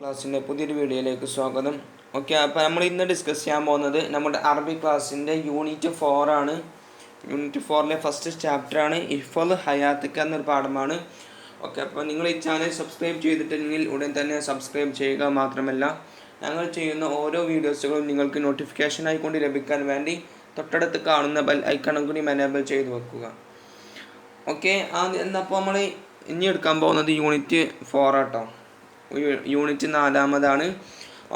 ക്ലാസ്സിൻ്റെ പുതിയൊരു വീഡിയോയിലേക്ക് സ്വാഗതം. ഓക്കെ, അപ്പോൾ നമ്മൾ ഇന്ന് ഡിസ്കസ് ചെയ്യാൻ പോകുന്നത് നമ്മുടെ അറബി ക്ലാസ്സിൻ്റെ യൂണിറ്റ് 4 ആണ്. യൂണിറ്റ് 4ലെ ഫസ്റ്റ് ചാപ്റ്ററാണ് ഇഹ്ഫള് ഹയാത്തിക എന്നൊരു പാഠമാണ്. ഓക്കെ, അപ്പോൾ നിങ്ങൾ ഈ ചാനൽ സബ്സ്ക്രൈബ് ചെയ്തിട്ടുണ്ടെങ്കിൽ ഉടൻ തന്നെ സബ്സ്ക്രൈബ് ചെയ്യുക. മാത്രമല്ല, ഞങ്ങൾ ചെയ്യുന്ന ഓരോ വീഡിയോസുകളും നിങ്ങൾക്ക് നോട്ടിഫിക്കേഷൻ ആയിക്കൊണ്ട് ലഭിക്കാൻ വേണ്ടി തൊട്ടടുത്ത് കാണുന്ന ബെൽ ഐക്കണും കൂടി എനേബിൾ ചെയ്ത് വെക്കുക. ഓക്കെ, എന്നപ്പോൾ നമ്മൾ ഇനി എടുക്കാൻ പോകുന്നത് യൂണിറ്റ് 4 ആട്ടോ. യൂണിറ്റ് 4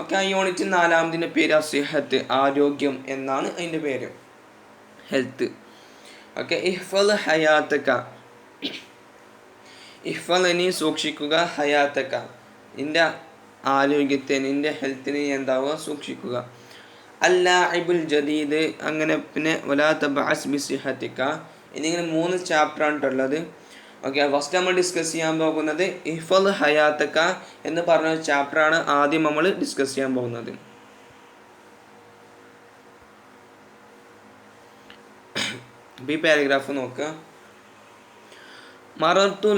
ഓക്കെ, ആ യൂണിറ്റ് 4 പേര് അസിഹത്ത്, ആരോഗ്യം എന്നാണ് അതിൻ്റെ പേര്, ഹെൽത്ത്. ഓക്കെ, ഇഹ്ഫള് ഹയാത്തക, ഇഹ്ഫള് നീ സൂക്ഷിക്കുക, ഹയാത്തക നിൻ്റെ ആരോഗ്യത്തെ, നിൻ്റെ ഹെൽത്തിനെ എന്താവുക സൂക്ഷിക്കുക. അല്ലാഇബുൽ ജദീദ്, അങ്ങനെ പിന്നെ വലാ തബഅസ് ബിസിഹത്തിക, എന്നിങ്ങനെ 3 ചാപ്റ്ററാണ് ഉള്ളത്. ഓക്കെ, ഫസ്റ്റ് നമ്മൾ ഡിസ്കസ് ചെയ്യാൻ പോകുന്നത് ഇഹ്ഫള് ഹയാത്തക എന്ന് പറഞ്ഞ ചാപ്റ്ററാണ് ആദ്യം നമ്മൾ ഡിസ്കസ് ചെയ്യാൻ പോകുന്നത്. ഈ പാരഗ്രാഫ് നോക്കുക. മറത്തു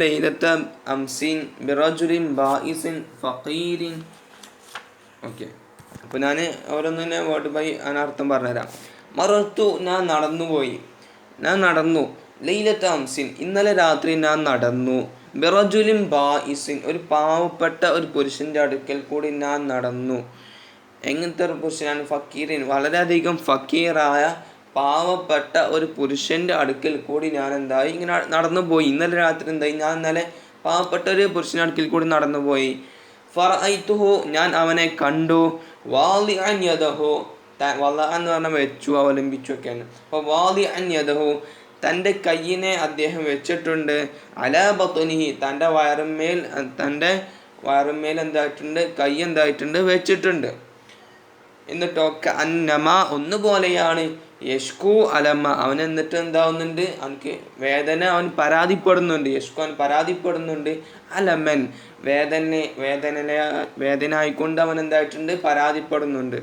ലൈലത അംസിൻ ബിറജുലിൻ ബായിസിൻ ഫഖീരിൻ. ഓക്കെ, അപ്പോൾ ഞാൻ ഓരോന്നിനെ വേർഡ് ബൈ അനർത്ഥം പറഞ്ഞുതരാം. മറത്തു, ഞാൻ നടന്നു. ലൈലത്ത അംസിൻ, ഇന്നലെ രാത്രി ഞാൻ നടന്നു. ബിറജുലിൻ ബായിസിൻ, ഒരു പാവപ്പെട്ട ഒരു പുരുഷൻ്റെ അടുക്കൽ കൂടി ഞാൻ നടന്നു. എങ്ങനത്തെ ഒരു പുരുഷനാണ്? ഫക്കീറിൻ, വളരെയധികം ഫക്കീറായ പാവപ്പെട്ട ഒരു പുരുഷൻ്റെ അടുക്കൽ കൂടി ഞാൻ എന്തായി ഇങ്ങനെ നടന്നു പോയി. ഇന്നലെ രാത്രി എന്തായി, ഞാൻ ഇന്നലെ പാവപ്പെട്ട ഒരു പുരുഷൻ്റെ അടുക്കൽ കൂടി നടന്നു പോയി. ഫറഅയ്തുഹു, ഞാൻ അവനെ കണ്ടു. വാളിഅൻ യദഹു, വല എന്ന് പറഞ്ഞാൽ വെച്ചു, അവലംബിച്ചു ഒക്കെയാണ്. അപ്പോൾ വാളിഅൻ യദഹു, തൻ്റെ കയ്യിനെ അദ്ദേഹം വെച്ചിട്ടുണ്ട്. അലാ ബത്നിഹി, തൻ്റെ വയറുമേൽ എന്തായിട്ടുണ്ട്, കൈ എന്തായിട്ടുണ്ട്, വെച്ചിട്ടുണ്ട്. എന്നിട്ടോ അന്നമ, ഒന്നുപോലെയാണ്, യഷ്കു അലമ, അവൻ എന്നിട്ട് എന്താവുന്നുണ്ട്, അവനക്ക് വേദന, അവൻ പരാതിപ്പെടുന്നുണ്ട്. യഷ്കു, അവൻ പരാതിപ്പെടുന്നുണ്ട്. അലമൻ, വേദന ആയിക്കൊണ്ട് അവൻ എന്തായിട്ടുണ്ട്, പരാതിപ്പെടുന്നുണ്ട്.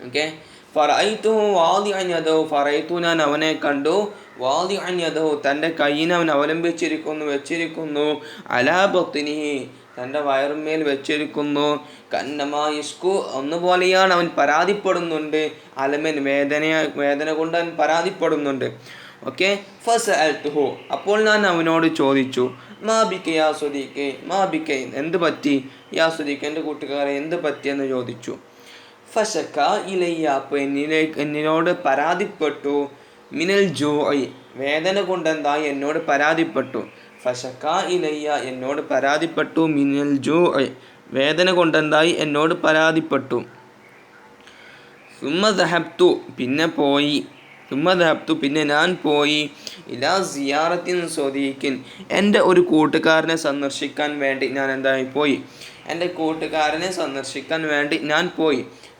ഓക്കെ, ഫറഅയ്തുഹു വാദിഅൻ യദഹു, ഫറഅയ്തു, ഞാൻ അവനെ കണ്ടു. വാദിഅൻ യദഹു, തൻ്റെ കയ്യിനെ അവൻ വെച്ചിരിക്കുന്നു. അലാ ബത്നിഹി, തൻ്റെ വയറുമേൽ വെച്ചിരിക്കുന്നു. കന്നമാ യഷ്കു, ഒന്നുപോലെയാണ്, അവൻ പരാതിപ്പെടുന്നുണ്ട്. അലമൻ, വേദന കൊണ്ട് അവൻ പരാതിപ്പെടുന്നുണ്ട്. ഓക്കെ, ഫസഅൽതുഹു, അപ്പോൾ ഞാൻ അവനോട് ചോദിച്ചു. മാ ബിക യാ സ്വദീഖി, മാ ബിക, എന്ത് പറ്റി? യാ സ്വദീഖി, എൻ്റെ കൂട്ടുകാരെ, എന്ത് പറ്റിയെന്ന് ചോദിച്ചു. ഫശക ഇലയ്യ, അപ്പോൾ എന്നോട് പരാതിപ്പെട്ടു. മിനൽ ജൂഇ, വേദന കൊണ്ടെന്തായി എന്നോട് പരാതിപ്പെട്ടു. ഫശക ഇലയ്യ, എന്നോട് പരാതിപ്പെട്ടു. മിനൽ ജൂഇ, വേദന കൊണ്ടെന്തായി എന്നോട് പരാതിപ്പെട്ടു. സുമ്മ ദഹബ്തു, പിന്നെ ഞാൻ പോയി. ഇലാ സിയാറത്തിൻ സ്വദീഖിൻ, എൻ്റെ ഒരു കൂട്ടുകാരനെ സന്ദർശിക്കാൻ വേണ്ടി ഞാൻ എന്തായി പോയി.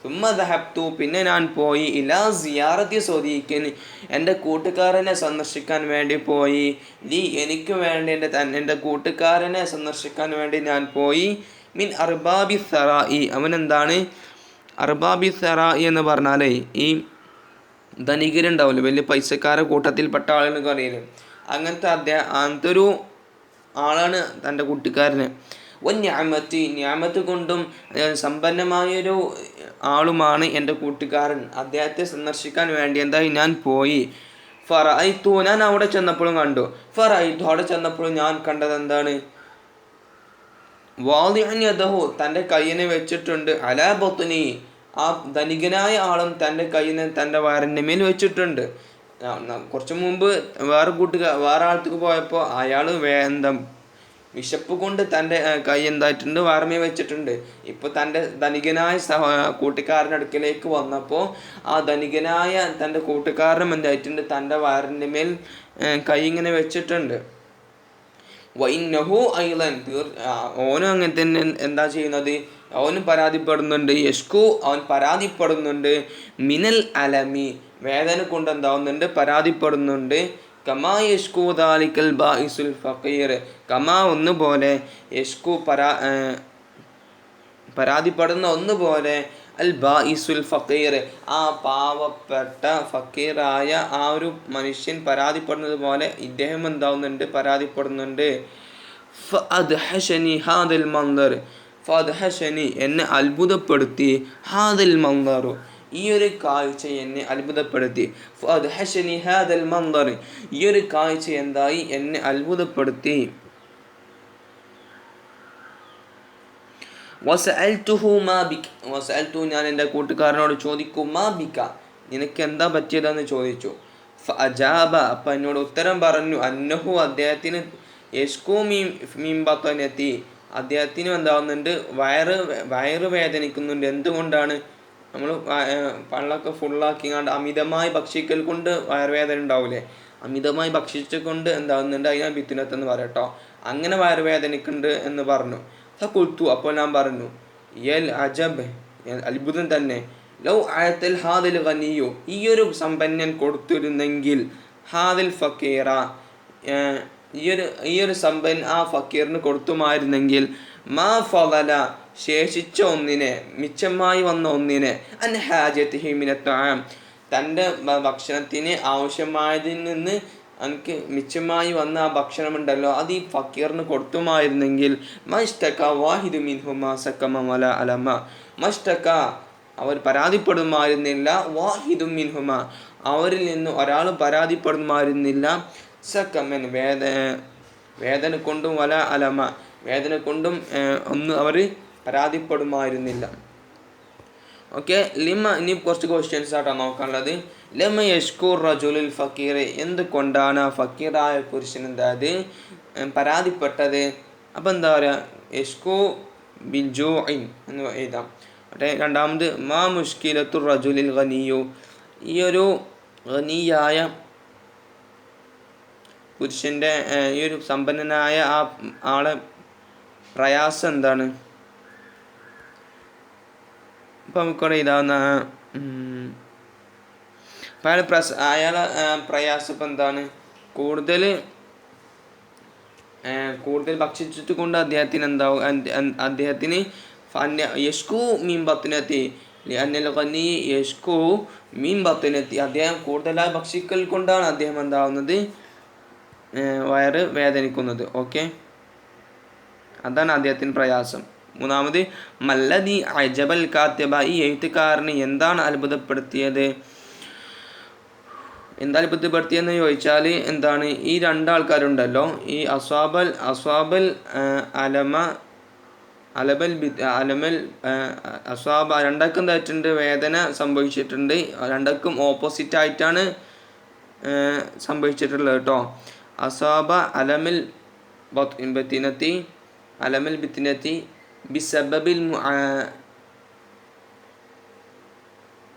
സുമ്മ ദഹബ്തു, പിന്നെ ഞാൻ പോയി. ഇലാ സിയാറത്തി സ്വദീഖിൻ, എൻ്റെ കൂട്ടുകാരനെ സന്ദർശിക്കാൻ വേണ്ടി പോയി. എനിക്ക് വേണ്ടി എൻ്റെ കൂട്ടുകാരനെ സന്ദർശിക്കാൻ വേണ്ടി ഞാൻ പോയി. മിൻ അർബാബി സറായി, അവനെന്താണ് അർബാബി സറായി എന്ന് പറഞ്ഞാലേ ഈ ധനികരുണ്ടാവില്ല, വലിയ പൈസക്കാരെ കൂട്ടത്തിൽപ്പെട്ട ആളെന്നൊക്കെ അറിയില്ലേ, അങ്ങനത്തെ ഒരു ആളാണ് തൻ്റെ കൂട്ടുകാരന്. ന്യാമത്ത് കൊണ്ടും സമ്പന്നമായൊരു ആളുമാണ് എൻ്റെ കൂട്ടുകാരൻ. അദ്ദേഹത്തെ സന്ദർശിക്കാൻ വേണ്ടി എന്തായി ഞാൻ പോയി. ഫറഅയ്തു, ഞാൻ അവിടെ ചെന്നപ്പോഴും കണ്ടു. അവിടെ ചെന്നപ്പോഴും ഞാൻ കണ്ടത് എന്താണ്? വാദിഅൻ യദഹു, തൻ്റെ കയ്യിനെ വെച്ചിട്ടുണ്ട്. അലാ ബത്നി, ആ ധനികനായ ആളും തൻ്റെ കയ്യിനെ തൻ്റെ വയറിൻ്റെ മേൽ വെച്ചിട്ടുണ്ട്. കുറച്ച് മുമ്പ് വേറെ ആൾക്ക് പോയപ്പോൾ അയാൾ വിശപ്പ് കൊണ്ട് തൻ്റെ കൈ എന്തായിട്ടുണ്ട്, വയറുമേ വെച്ചിട്ടുണ്ട്. ഇപ്പോൾ തൻ്റെ ധനികനായ കൂട്ടുകാരൻ്റെ അടുക്കലേക്ക് വന്നപ്പോൾ ആ ധനികനായ തൻ്റെ കൂട്ടുകാരനും എന്തായിട്ടുണ്ട്, തൻ്റെ വയറിൻ്റെ മേൽ കൈ ഇങ്ങനെ വെച്ചിട്ടുണ്ട്. വൈനഹു ഐലൻ, ഓനും അങ്ങനെ തന്നെ എന്താ ചെയ്യുന്നത്, അവനും പരാതിപ്പെടുന്നുണ്ട്. യഷ്കു, അവൻ പരാതിപ്പെടുന്നുണ്ട്. മിനൽ അലമി, വേദന കൊണ്ട് എന്താവുന്നുണ്ട്, പരാതിപ്പെടുന്നുണ്ട്. കമാ യഷ്കു ദാലിക്കൽ ബായിസുൽ ഫഖീർ, കമാ ഒന്നുപോലെ, യഷ്കു പരാതിപ്പെടുന്ന ഒന്നുപോലെ, അൽ ബായിസുൽ ഫഖീർ, ആ പാവപ്പെട്ട ഫക്കീറായ ആ ഒരു മനുഷ്യൻ പരാതിപ്പെടുന്നത് പോലെ ഇദ്ദേഹം എന്താവുന്നുണ്ട്, പരാതിപ്പെടുന്നുണ്ട്. ഫഅദ്ഹശനി ഹാദൽ മൻദർ, ഫഅദ്ഹശനി എന്നെ അത്ഭുതപ്പെടുത്തി, ഹാദൽ മൻദറു ഈ ഒരു കാഴ്ച എന്നെ അത്ഭുതപ്പെടുത്തി, ഫഅദ്ഹശനി ഹാദൽ മൻദർ ഈ ഒരു കാഴ്ച എന്തായി എന്നെ അത്ഭുതപ്പെടുത്തി. വസഅൽതുഹു മാ ബിക, വസഅൽതു ഞാൻ എൻ്റെ കൂട്ടുകാരനോട് ചോദിക്കും, മാ ബിക നിനക്ക് എന്താ പറ്റിയതെന്ന് ചോദിച്ചു. ഫഅജാബ അപ്പം എന്നോട് ഉത്തരം പറഞ്ഞു, അന്നഹു അദ്ദേഹത്തിന് യശ്കൂ മീൻ ബത്വനതി അദ്ദേഹത്തിന് എന്താവുന്നുണ്ട്, വയറ് വേദനിക്കുന്നുണ്ട്. എന്തുകൊണ്ടാണ്? നമ്മൾ പള്ളൊക്കെ ഫുള്ളാക്കിങ്ങാണ്ട് അമിതമായി ഭക്ഷിക്കൽ കൊണ്ട് വയറുവേദന ഉണ്ടാവില്ലേ, അമിതമായി ഭക്ഷിച്ചു കൊണ്ട് എന്താവുന്നുണ്ട്, അതിനാ ബിത്തുനത്തെന്ന് പറയട്ടോ. അങ്ങനെ വയറുവേദനിക്കുന്നുണ്ട് എന്ന് പറഞ്ഞു. ഫഖുൽതു അപ്പോൾ ഞാൻ പറഞ്ഞു, യൽ അജബ് അത്ഭുതം തന്നെ, ലൗ ആയത്തൽ ഹാദിൽ ഗനിയു ഈ ഒരു സമ്പന്നൻ കൊടുത്തിരുന്നെങ്കിൽ, ഹാദിൽ ഫക്കീറ ഈ ഒരു സമ്പന്നൻ ആ ഫക്കീറിന് കൊടുത്തുമായിരുന്നെങ്കിൽ, മാ ഫളല ശേഷിച്ച ഒന്നിനെ, മിച്ചമായി വന്ന ഒന്നിനെ, അൻ ഹാജത്തിഹി മിനത്ത് തആം തൻ്റെ ഭക്ഷണത്തിന് ആവശ്യമായതിൽ നിന്ന് എനിക്ക് മിച്ചമായി വന്ന ആ ഭക്ഷണമുണ്ടല്ലോ അത് ഈ ഫക്കീറിന് കൊടുത്തുമായിരുന്നെങ്കിൽ, മസ്തക വാഹിദു മിൻഹുമാ സക്കമ വല അലമ മസ്തക അവർ പരാതിപ്പെടുമായിരുന്നില്ല, വാഹിദു മിൻഹുമ അവരിൽ നിന്ന് ഒരാൾ പരാതിപ്പെടുമായിരുന്നില്ല, സക്കമൻ വേദന കൊണ്ടും, വല അലമ വേദന കൊണ്ടും ഒന്നും അവർ പരാതിപ്പെടുമായിരുന്നില്ല. ഓക്കെ, ലിമ ഇനി കുറച്ച് ക്വസ്റ്റ്യൻസ് ആയിട്ടാണ് നോക്കാനുള്ളത്. ലമ യഷ്കൂർ റജുലുൽ ഫക്കീർ എന്തുകൊണ്ടാണ് ഫക്കീറായ പുരുഷൻ എന്തായത് പരാതിപ്പെട്ടത്? അപ്പം എന്താ പറയുക, യഷ്കൂ ബിൽ ജൂഇൻ എന്ന് എഴുതാം. രണ്ടാമത് മാ മുഷ്കിലത്തുർ റജുലിൽ ഗനിയു ഈ ഒരു ഗനിയായ പുരുഷൻ്റെ ഈ ഒരു സമ്പന്നനായ ആ ആളെ പ്രയാസം എന്താണ്? ഇപ്പം നമുക്കിവിടെ ഇതാവുന്ന അയാളെ പ്രയാസം ഇപ്പം എന്താണ്, കൂടുതൽ ഭക്ഷിച്ചിട്ട് കൊണ്ട് അദ്ദേഹത്തിന് എന്താവും, അദ്ദേഹത്തിന് യഷ്കൂ മീൻ ബത്നത്തി അന്നൽ ഗനി യഷ്കൂ മീൻ ബത്നത്തി അദ്ദേഹം കൂടുതലായി ഭക്ഷിക്കൽ കൊണ്ടാണ് അദ്ദേഹം എന്താവുന്നത്, വയറ് വേദനിക്കുന്നത്. ഓക്കെ, അതാണ് അദ്ദേഹത്തിന് പ്രയാസം. മൂന്നാമത് മല്ലദി അജബൽ കാത്തിബ ഈ എഴുത്തുകാരന് എന്താണ് അത്ഭുതപ്പെടുത്തിയത്? എന്താ അത്ഭുതപ്പെടുത്തിയെന്ന് ചോദിച്ചാൽ എന്താണ്, ഈ രണ്ടാൾക്കാരുണ്ടല്ലോ, ഈ അസ്വാബൽ അസ്വാബ രണ്ടാൾക്കും എന്തായിട്ടുണ്ട്, വേദന സംഭവിച്ചിട്ടുണ്ട്. രണ്ടാൾക്കും ഓപ്പോസിറ്റ് ആയിട്ടാണ് സംഭവിച്ചിട്ടുള്ളത് കേട്ടോ. അസ്വാബ അലമിൽ ബിത്തിനത്തി ബിസബബിൽ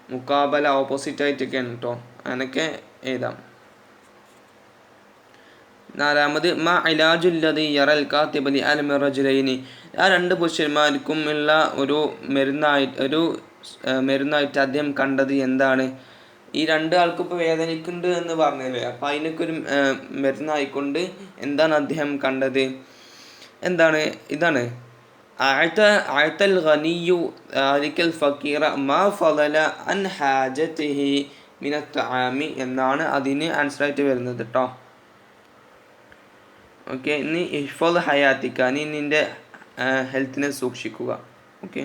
മുക്കാബല ഓപ്പോസിറ്റ് ആയിട്ടൊക്കെയാണ് കേട്ടോ, അങ്ങനെയൊക്കെ എഴുതാം. നാലാമത് മാ ഇലാജുല്ലദി യറൽ കാത്തിബലി അൽമി റജുലൈനി ആ രണ്ട് പുരുഷന്മാർക്കും ഉള്ള ഒരു മരുന്നായിട്ട് അദ്ദേഹം കണ്ടത് എന്താണ്? ഈ രണ്ടാൾക്കും ഇപ്പോൾ വേദനിക്കുന്നുണ്ട് എന്ന് പറഞ്ഞില്ലേ, അപ്പം അതിനൊക്കെ ഒരു മരുന്നായിക്കൊണ്ട് എന്താണ് അദ്ദേഹം കണ്ടത്? എന്താണ്? ഇതാണ് അഅതൽ ഗനിയു ആലിക്കൽ ഫക്കീറ മാ ഫളല അൻ ഹാജതിഹി മിനത്ത് തആമി എന്നാണ് അതിന് ആൻസറായിട്ട് വരുന്നത് കേട്ടോ. ഓക്കെ, ഇനി ഇഹ്ഫദ് ഹയാത്തിക്ക നീ നിൻ്റെ ഹെൽത്തിനെ സൂക്ഷിക്കുക. ഓക്കെ,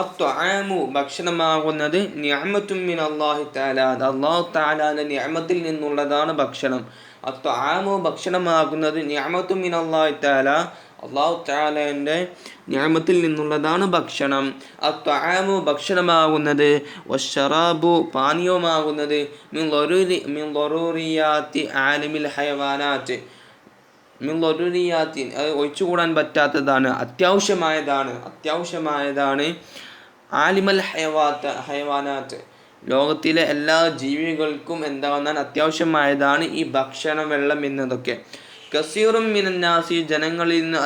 അത്ത്വആമു ഭക്ഷണമാകുന്നത് നിഅമത്തും മിൻ അല്ലാഹി തആല അത് അല്ലാഹു തആലാന്റെ നിഅമത്തിൽ നിന്നുള്ളതാണ് ഭക്ഷണം. അത്ത്വആമു ഭക്ഷണമാകുന്നത് നിഅമത്തും മിൻ അല്ലാഹി തആല അല്ലാഹു തആലാന്റെ നിഅമത്തിൽ നിന്നുള്ളതാണ് ഭക്ഷണം. അത്ത്വആമു ഭക്ഷണമാകുന്നത് വശറാബു പാനീയമാകുന്നത് മിൻ ളറൂറിയാത്തി ആലിമിൽ ഹയവാനാത്ത് മിൻ ളറൂറിയാത്തി അത് ഒഴിച്ചുകൂടാൻ പറ്റാത്തതാണ്, അത്യാവശ്യമായതാണ് ആലിമൽ ഹയവാനാത്ത് ലോകത്തിലെ എല്ലാ ജീവികൾക്കും എന്താവുന്നതാണ്, അത്യാവശ്യമായതാണ് ഈ ഭക്ഷണം, വെള്ളം എന്നതൊക്കെ. കസീറും മിനന്നാസി ജനങ്ങളിൽ നിന്ന്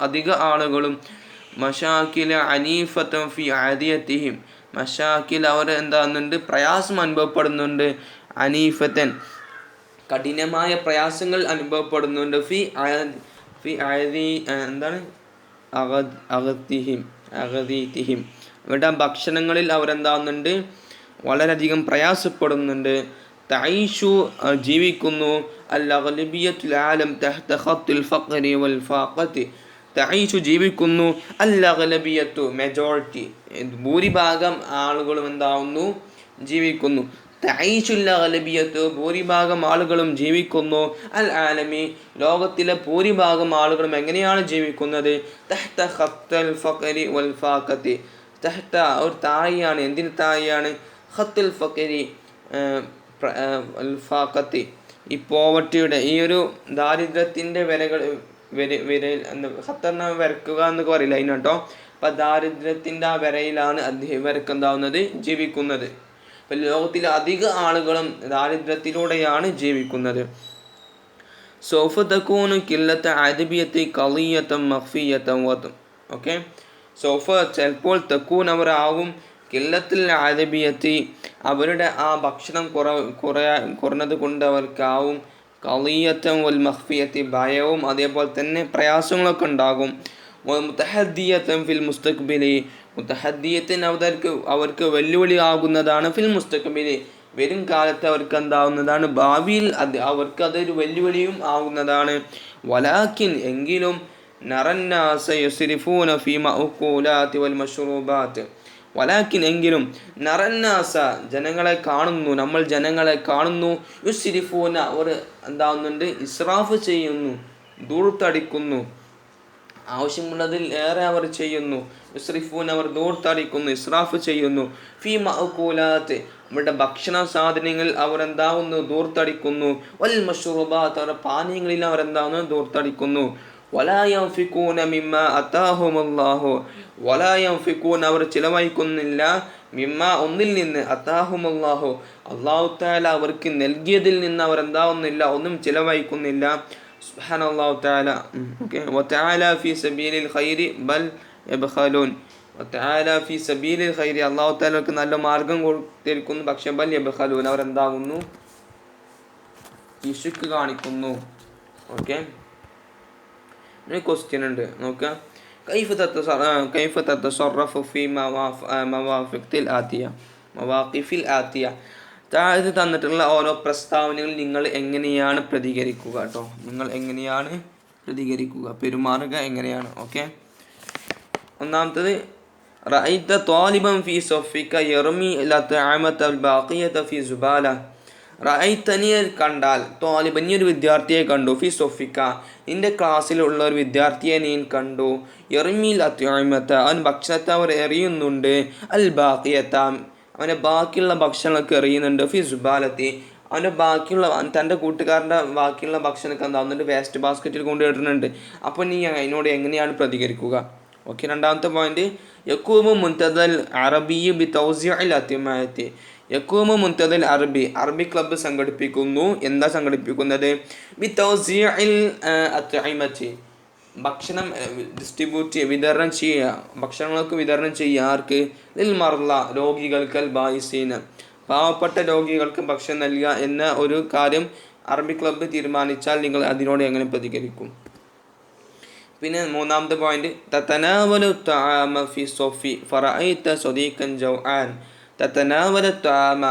അധിക ആളുകളും മശാക്കില അനീഫത്തും ഫി ആദിയത്തിഹിം മശാക്കിൽ അവർ എന്താകുന്നുണ്ട്, പ്രയാസം അനുഭവപ്പെടുന്നുണ്ട്. അനീഫത്തൻ കഠിനമായ പ്രയാസങ്ങൾ അനുഭവപ്പെടുന്നുണ്ട്. എന്താണ് അഗതീതിഹിം അവരുടെ ഭക്ഷണങ്ങളിൽ അവരെന്താകുന്നുണ്ട്, വളരെയധികം പ്രയാസപ്പെടുന്നുണ്ട്. തഈഷു ജീവിക്കുന്നു, അൽ അഗ്ലബിയത്തുൽ ആലം തഹ്ത ഖത്തുൽ ഫഖ്രി വൽ ഫാഖത്തി. തഈഷു ജീവിക്കുന്നു, അൽ അഗ്ലബിയത്തു മെജോറിറ്റി ഭൂരിഭാഗം ആളുകളും എന്താവുന്നു ജീവിക്കുന്നു. തഈഷുൽ അഗ്ലബിയത്തു ഭൂരിഭാഗം ആളുകളും ജീവിക്കുന്നു, അൽ ആലമി ലോകത്തിലെ ഭൂരിഭാഗം ആളുകളും എങ്ങനെയാണ് ജീവിക്കുന്നത്? തഹ്ത ഖത്തുൽ ഫഖ്രി വൽ ഫാഖത്തി. തഹ്ത ഒരു താഴെയാണ്. എന്തിന് താഴെയാണ്? ഖത്തുൽ ഫഖ്രി ഫാഖത്തി ഈ പോവർട്ടിയുടെ ഈ ഒരു ദാരിദ്ര്യത്തിൻ്റെ വിരയിൽ ഖത്തറിനെ വരക്കുക എന്നൊക്കെ പറയില്ല അതിന് കേട്ടോ. അപ്പം ദാരിദ്ര്യത്തിൻ്റെ ആ വരയിലാണ് ഇവർക്ക് എന്താവുന്നത് ജീവിക്കുന്നത്. അപ്പം ലോകത്തിലെ അധിക ആളുകളും ദാരിദ്ര്യത്തിലൂടെയാണ് ജീവിക്കുന്നത്. സൗഫ തകൂനു കില്ലത്ത അദബിയത്തി ഖളിയത്തൻ മഖ്ഫിയത്തൻ വതും. ഓക്കെ, സൗഫ ചിലപ്പോൾ തക്കൂൻ അവർ ആവും, കില്ലത്തിൽ അദബിയത്തി അവരുടെ ആ ഭക്ഷണം കുറഞ്ഞത് കൊണ്ട് അവർക്കാവും, ഖളിയത്തൻ വൽ മഖ്ഫിയത്തി ഭയവും അതേപോലെ തന്നെ പ്രയാസങ്ങളൊക്കെ ഉണ്ടാകും. മുതഹദ്ദിയത്തൻ ഫിൽ മുസ്തഖ്ബിലി മുതഹദ്ദിയത്തിന് അവർക്ക് വെല്ലുവിളി ആകുന്നതാണ്. ഫിൽ മുസ്തഖ്ബിലി വരും കാലത്ത് അവർക്ക് എന്താവുന്നതാണ്, ഭാവിയിൽ അവർക്ക് അതൊരു വെല്ലുവിളിയും ആവുന്നതാണ്. വലാകിൻ എങ്കിലും നറന്നാസ യുസ്രിഫൂന ഫീ മഅകൂലാത്തി വൽ മശ്റൂബാത്ത്. വലാകിൻ എങ്കിലും നറന്നാസ ജനങ്ങളെ കാണുന്നു, നമ്മൾ ജനങ്ങളെ കാണുന്നു, യുസ്രിഫൂന അവർ എന്താവുന്നുണ്ട്, ഇസ്രാഫ് ചെയ്യുന്നു, ദൂർത്തടിക്കുന്നു, ആവശ്യമുള്ളതിൽ ഏറെ അവർ ചെയ്യുന്നു. യുസ്രിഫൂൻ അവർ ദൂർത്തടിക്കുന്നു, ഇസ്രാഫ് ചെയ്യുന്നു. ഫീ മഅകൂലാത്ത് അവരുടെ ഭക്ഷണ സാധനങ്ങളിൽ അവർ എന്താവുന്നു, ദൂർത്തടിക്കുന്നു. വൽ മശ്റൂബാത്ത് അവരുടെ പാനീയങ്ങളിൽ അവർ എന്താവുന്നു, ദൂർത്തടിക്കുന്നു. വലാ യൻഫിഖൂന മിമ്മാ അതാഹുമുല്ലാഹു വലാ യൻഫിഖൂന അവർ ചിലവഴിക്കുന്നില്ല, മിമ്മാ ഒന്നിൽ നിന്ന്, അതാഹുമുല്ലാഹു അല്ലാഹു തആല അവർക്ക് നൽകിയതിൽ നിന്ന് അവർ എന്താവുന്നില്ല, ഒന്നും ചിലവഴിക്കുന്നില്ല. സുബ്ഹാനല്ലാഹു തആല. ഓക്കേ, വതആല ഫീ സബീലിൽ ഖൈരി ബൽ യബ്ഖലൂൻ. വതആല ഫീ സബീലിൽ ഖൈരി അല്ലാഹു തആലക്ക് നല്ല മാർഗം കൊടുത്തിരിക്കുന്നു, പക്ഷേ ബൽ യബ്ഖലൂൻ അവർ എന്താകുന്നു, പിശുക്ക് കാണിക്കുന്നു. ഓക്കെ, ഒരു ക്വസ്റ്റ്യൻ ഉണ്ട് നോക്കുക. കൈഫ തതസറഫു ഫീ മവാഖിഫിൽ ആതിയ. താഴെ തന്നിട്ടുള്ള ഓരോ പ്രസ്താവനകൾ നിങ്ങൾ എങ്ങനെയാണ് പ്രതികരിക്കുക കേട്ടോ. നിങ്ങൾ എങ്ങനെയാണ് പ്രതികരിക്കുക, പെരുമാറുക എങ്ങനെയാണ്. ഓക്കെ, ഒന്നാമത്തത് റഅയ്ത ത്വാലിബൻ ഫീ സഫിക യർമി ലതഅമത ബാഖിയത ഫീ സുബാല. റഅയ്തനി കണ്ടാൽ, ത്വാലിബൻ ഒരു വിദ്യാർത്ഥിയെ കണ്ടു, ഫീ സഫിക നിന്റെ ക്ലാസ്സിലുള്ള ഒരു വിദ്യാർത്ഥിയെ നീ കണ്ടു, യർമി ലതഅമത അവൻ ഭക്ഷണത്തെ അവർ എറിയുന്നുണ്ട്, അൽ ബാഖിയത അവൻ്റെ ബാക്കിയുള്ള ഭക്ഷണമൊക്കെ എറിയുന്നുണ്ട്, ഫി സുബാലത്തി അവൻ്റെ ബാക്കിയുള്ള തൻ്റെ കൂട്ടുകാരൻ്റെ ബാക്കിയുള്ള ഭക്ഷണമൊക്കെ എന്താവുന്നുണ്ട്, വേസ്റ്റ് ബാസ്ക്കറ്റിൽ കൊണ്ടുപോയിടുന്നുണ്ട്. അപ്പോൾ നീ അതിനോട് എങ്ങനെയാണ് പ്രതികരിക്കുക? ഓക്കെ, രണ്ടാമത്തെ പോയിന്റ്, യക്കൂമു മുൻതദൽ അറബി ബി തൗസിഇൽ അത്തിമായത്തി. യക്കൂമു മുൻതദൽ അറബി ക്ലബ്ബ് സംഘടിപ്പിക്കുന്നു. എന്താ സംഘടിപ്പിക്കുന്നത്? ബി തൗസിഇൽ അത്ഇമത്തി ഭക്ഷണം വിതരണം ചെയ്യുക, ഭക്ഷണങ്ങൾക്ക് വിതരണം ചെയ്യുക. ആർക്ക്? ലിൽ മർല രോഗികൾക്ക്, അൽ ബായിസീന പാവപ്പെട്ട രോഗികൾക്ക് ഭക്ഷണം നൽകുക എന്ന ഒരു കാര്യം അറബി ക്ലബ്ബ് തീരുമാനിച്ചാൽ നിങ്ങൾ അതിനോട് എങ്ങനെ പ്രതികരിക്കും? പിന്നെ മൂന്നാമത്തെ പോയിന്റ്, തതനാവലു തആമ ഫി സഫി ഫറഅയ്ത സദീഖൻ ജൗആൻ. തതനാവലു തആമ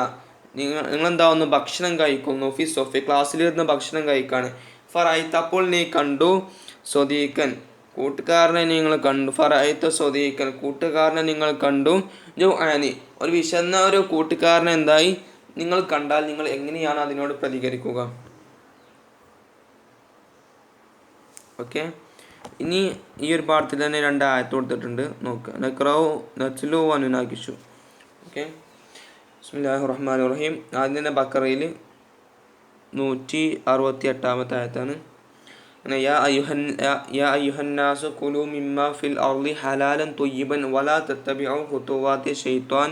നിങ്ങളെന്താവുന്നു, ഭക്ഷണം കഴിക്കുന്നു, ഫി സഫി ക്ലാസ്സിലിരുന്ന് ഭക്ഷണം കഴിക്കാണ്. ഫറഅയ്ത അപ്പോൾ നീ കണ്ടു, സ്വദീഖൻ കൂട്ടുകാരനെ നിങ്ങൾ കണ്ടു, ഫറഅയ്ത സ്വദീഖൻ കൂട്ടുകാരനെ നിങ്ങൾ കണ്ടു, ജൗആനി ഒരു വിശന്ന ഒരു കൂട്ടുകാരനെ എന്തായി നിങ്ങൾ കണ്ടാൽ നിങ്ങൾ എങ്ങനെയാണ് അതിനോട് പ്രതികരിക്കുക? ഓക്കെ, ഇനി ഈ ഒരു പാഠത്തിൽ തന്നെ 2 ആയത്ത് കൊടുത്തിട്ടുണ്ട്, നോക്കുക. നഖ്റഉ നത്ലു വനുനാകിഷു. ഓക്കെ, ബിസ്മില്ലാഹിർ റഹ്മാനിർ റഹീം. ആദ്യം തന്നെ ബഖറയിൽ 168 ആയത്താണ്. യാ അയ്യുഹന്നാസു കുലൂ മിമ്മാ ഫിൽ അർളി ഹലാലൻ ത്വയ്യിബൻ വലാ തത്തബിഉ ഖുതുവാതി ശൈത്വാൻ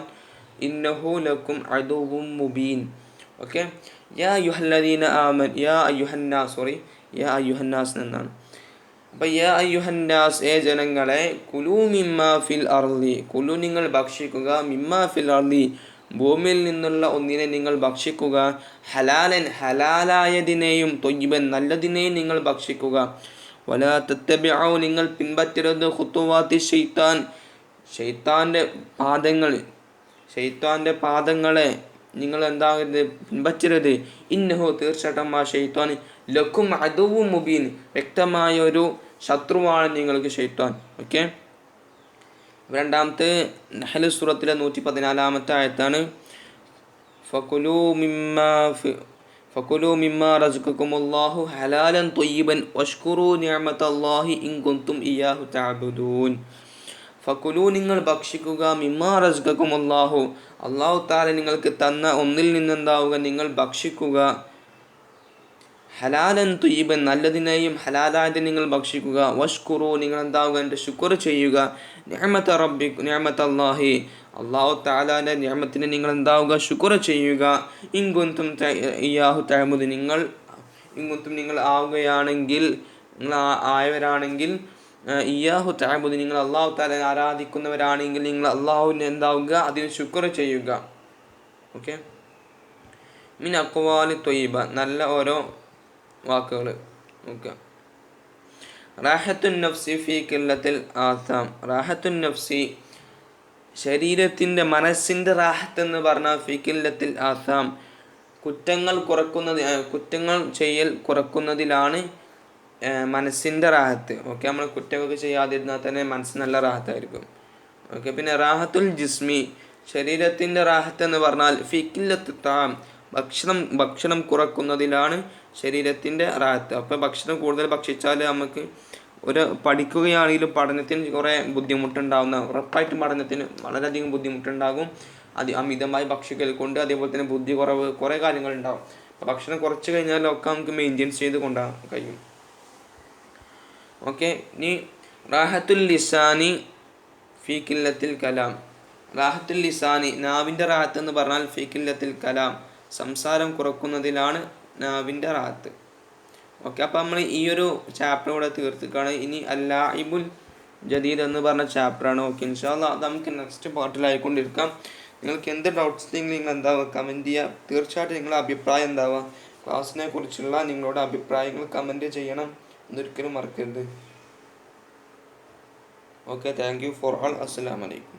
ഇന്നഹു ലക്കും അദുവ്വും മുബീൻ. ഓക്കെ, യാ അയ്യുഹല്ലദീന ആമൻ യാ അയ്യുഹന്നാസ് എന്നാണ്. അപ്പോൾ യാ അയ്യുഹന്നാസ് ജനങ്ങളെ, കുലൂ മിമ്മാ ഫിൽ അർളി കുലു നിങ്ങൾ ഭക്ഷിക്കുക, മിമ്മാ ഫിൽ അർളി ഭൂമിയിൽ നിന്നുള്ള ഒന്നിനെ നിങ്ങൾ ഭക്ഷിക്കുക, ഹലാലൻ ഹലാലായതിനെയും ത്വയ്യിബൻ നല്ലതിനെയും നിങ്ങൾ ഭക്ഷിക്കുക, വലാ തത്തബിഉ നിങ്ങൾ പിൻപറ്റരുത് ഖുതുവാതി ശൈത്താൻ ശൈത്താൻ്റെ പാദങ്ങൾ ഷെയ്ത്താൻ്റെ പാദങ്ങളെ നിങ്ങൾ എന്താകരുത്, പിൻപറ്റരുത്. ഇന്നഹു തീർച്ചയായിട്ടും ആ ഷെയ്ത്താൻ ലക്കും അദുവ്വുൻ മുബീൻ, വ്യക്തമായ ഒരു ശത്രുവാണ് നിങ്ങൾക്ക് ഷെയ്ത്താൻ. ഓക്കെ. രണ്ടാമത്തെ നഹ്ൽ സൂറത്തിലെ 114 ആയത്താണ്. ഫകുലൂ മിമ്മാ റസഖകുമുല്ലാഹു ഹലാലൻ ത്വയ്യിബൻ വഷ്കുറൂ നിഅമതല്ലാഹി ഇൻ കുൻതും ഇയ്യാഹു തഅബുദൂൻ. ഫകുലൂ നിങ്ങൾ ഭക്ഷിക്കുക, മിമ്മാ റസഖകുമുല്ലാഹു അല്ലാഹു തആല നിങ്ങൾക്ക് തന്ന ഒന്നിൽ നിന്നെന്താവുക നിങ്ങൾ ഭക്ഷിക്കുക. ഹലാലൻ ത്വയ്യിബൻ നല്ലതിനെയും ഹലാലായതിനെ നിങ്ങൾ ഭക്ഷിക്കുക. വഷ്കുറു നിങ്ങൾ എന്താവുക എൻ്റെ ശുക്ർ ചെയ്യുക. നിഅമതല്ലാഹി അല്ലാഹു തആലാന്റെ നിഅമത്തിനെ നിങ്ങൾ എന്താവുക ശുക്ർ ചെയ്യുക. ഇൻ കുൻതും ഇയ്യാഹു തഅബുദൂൻ നിങ്ങൾ ആവുകയാണെങ്കിൽ, നിങ്ങൾ ആയവരാണെങ്കിൽ, ഇയ്യാഹു തഅബുദൂൻ നിങ്ങൾ അല്ലാഹു തആലയെ ആരാധിക്കുന്നവരാണെങ്കിൽ നിങ്ങൾ അല്ലാഹുവിനെ എന്താവുക അതിന് ശുക്ർ ചെയ്യുക. ഓക്കെ. മിൻ അഖ്വാലി ത്വയ്യിബ നല്ല ഓരോ വാക്കുകൾ. ഓക്കെ. റാഹത്തുൻ നഫ്സി ഫീ ഖില്ലത്തിൽ ആസാം. റാഹത്തുൻ നഫ്സി ശരീരത്തിൻ്റെ മനസ്സിൻ്റെ റാഹത്ത് എന്ന് പറഞ്ഞാൽ ഫീ ഖില്ലത്തിൽ ആസാം കുറ്റങ്ങൾ ചെയ്യൽ കുറക്കുന്നതിലാണ് മനസ്സിൻ്റെ റാഹത്ത്. ഓക്കെ. നമ്മൾ കുറ്റമൊക്കെ ചെയ്യാതിരുന്നാൽ തന്നെ മനസ്സ് നല്ല റാഹത്തായിരിക്കും. ഓക്കെ. പിന്നെ റാഹത്തുൽ ജിസ്മി ശരീരത്തിൻ്റെ റാഹത്ത് എന്ന് പറഞ്ഞാൽ ഫീ ഖില്ലത്തി ത്വാം ഭക്ഷണം കുറക്കുന്നതിലാണ് ശരീരത്തിൻ്റെ റാഹത്ത്. അപ്പോൾ ഭക്ഷണം കൂടുതൽ ഭക്ഷിച്ചാൽ നമുക്ക് പഠിക്കുകയാണെങ്കിലും പഠനത്തിന് കുറേ ബുദ്ധിമുട്ടുണ്ടാകുന്ന, ഉറപ്പായിട്ടും പഠനത്തിന് വളരെയധികം ബുദ്ധിമുട്ടുണ്ടാകും അമിതമായി ഭക്ഷിക്കൽ കൊണ്ട്. അതേപോലെ തന്നെ ബുദ്ധി കുറവ്, കുറേ കാര്യങ്ങളുണ്ടാകും. അപ്പോൾ ഭക്ഷണം കുറച്ച് കഴിഞ്ഞാലൊക്കെ നമുക്ക് മെയിൻറ്റെയിൻ ചെയ്ത് കൊണ്ടുപോകാൻ കഴിയും. ഓക്കെ. ഇനി റാഹത്തുൽ ലിസാനി ഫീ ഖില്ലത്തിൽ കലാം. റാഹത്തുൽ ലിസാനി നാവിൻ്റെ റാഹത്ത് എന്ന് പറഞ്ഞാൽ ഫീ ഖില്ലത്തിൽ കലാം സംസാരം കുറക്കുന്നതിലാണ് നാവിൻ്റെ റാഹത്ത്. ഓക്കെ. അപ്പോൾ നമ്മൾ ഈ ഒരു ചാപ്റ്റർ ഇവിടെ തീർത്തിക്കാണ്. ഇനി അല്ലാഇബുൽ ജദീദ് എന്ന് പറഞ്ഞ ചാപ്റ്ററാണ്. ഓക്കെ. ഇൻഷാ അല്ലാഹ് അത് നമുക്ക് നെക്സ്റ്റ് പാർട്ടിലായിക്കൊണ്ടിരിക്കാം. നിങ്ങൾക്ക് എന്ത് ഡൗട്ട്സ് ഉണ്ടെങ്കിൽ നിങ്ങൾ എന്താവുക കമൻറ്റ് ചെയ്യുക. തീർച്ചയായിട്ടും നിങ്ങളുടെ അഭിപ്രായം എന്താവുക, ക്ലാസ്സിനെ കുറിച്ചുള്ള നിങ്ങളുടെ അഭിപ്രായങ്ങൾ കമൻറ്റ് ചെയ്യണം, അതൊരിക്കലും മറക്കരുത്. ഓക്കെ. താങ്ക് യു ഫോർ ആൾ. അസ്സലാമു അലൈക്കും.